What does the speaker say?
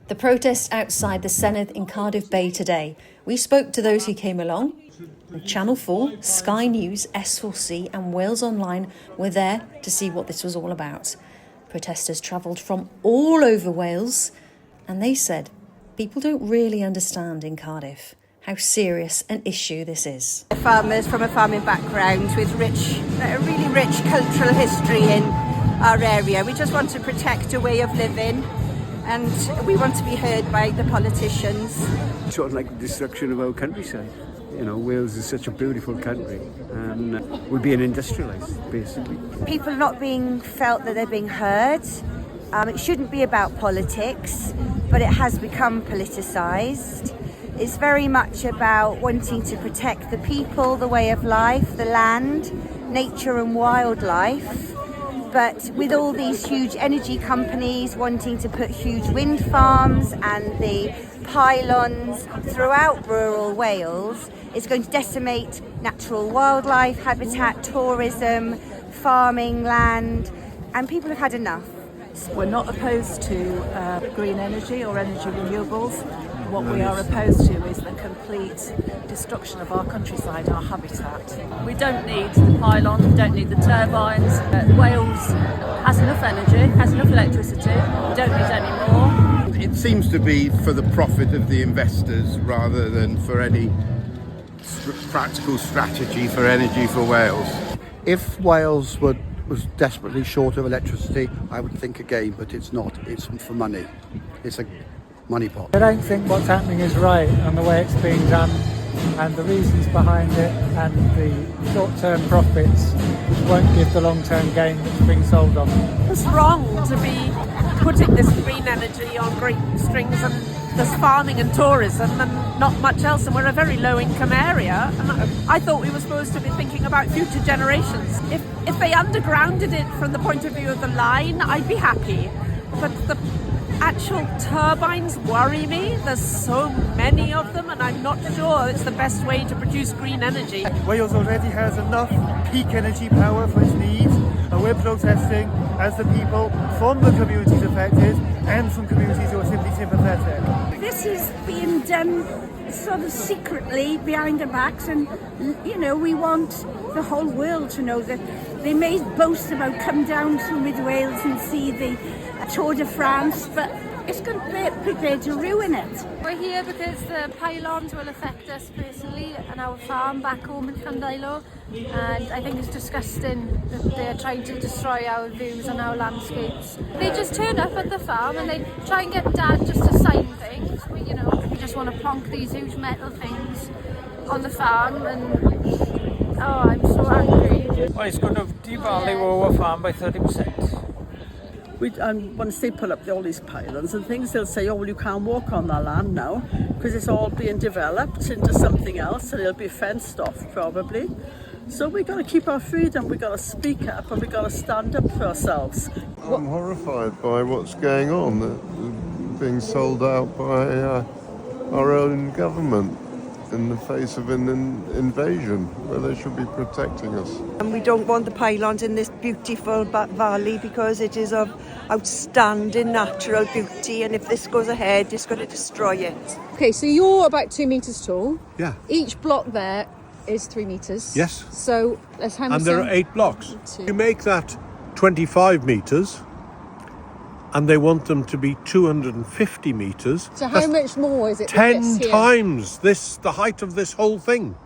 The protest outside the Senedd in Cardiff Bay today. We spoke to those who came along. Channel 4, Sky News, S4C and Wales Online were there to see what this was all about. Protesters travelled from all over Wales and they said people don't really understand in Cardiff how serious an issue this is. Farmers from a farming background with a really rich cultural history in our area. We just want to protect a way of living and we want to be heard by the politicians. Sort of like the destruction of our countryside. You know, Wales is such a beautiful country and we're being industrialised, basically. People are not being felt that they're being heard. It shouldn't be about politics, but it has become politicised. It's very much about wanting to protect the people, the way of life, the land, nature and wildlife. But with all these huge energy companies wanting to put huge wind farms and the pylons throughout rural Wales, it's going to decimate natural wildlife, habitat, tourism, farming land, and people have had enough. We're not opposed to green energy or energy renewables. What we are opposed to is the complete destruction of our countryside, our habitat. We don't need the pylons, we don't need the turbines. Wales has enough energy, has enough electricity, we don't need any more. It seems to be for the profit of the investors rather than for any practical strategy for energy for Wales. If Wales was desperately short of electricity, I would think again, but it's not. It's for money. It's a money pot. I don't think what's happening is right and the way it's being done and the reasons behind it and the short-term profits won't give the long-term gain that's being sold on. It's wrong to be putting this green energy on great strings and there's farming and tourism and not much else, and we're a very low-income area, and I thought we were supposed to be thinking about future generations. If they undergrounded it from the point of view of the line, I'd be happy, but the actual turbines worry me. There's so many of them and I'm not sure it's the best way to produce green energy. Wales already has enough peak energy power for its needs, and we're protesting as the people from the communities affected and from communities who are simply sympathetic. This is being done sort of secretly behind our backs, and you know, we want the whole world to know that they may boast about come down to Mid Wales and see the Tour de France, but it's going to be prepared to ruin it. We're here because the pylons will affect us personally and our farm back home in Llandilo, and I think it's disgusting that they're trying to destroy our views and our landscapes. They just turn up at the farm and they try and get Dad just to sign things. We just want to plonk these huge metal things on the farm, and I'm so angry. Well, it's going to devalue our farm by 30%. Once they pull up all these pylons and things, they'll say, oh, well, you can't walk on that land now because it's all being developed into something else and it'll be fenced off probably. So we've got to keep our freedom, we've got to speak up and we've got to stand up for ourselves. I'm horrified by what's going on, being sold out by our own government in the face of an invasion where they should be protecting us. And we don't want the pylons in this beautiful valley because it is of outstanding natural beauty, and if this goes ahead it's going to destroy it. Okay, so you're about 2 metres tall. Yeah. Each block there is 3 metres. Yes. So that's how much. And there are 8 blocks. You make that 25 metres and they want them to be 250 metres. So how much more is it? 10 times the height of this whole thing.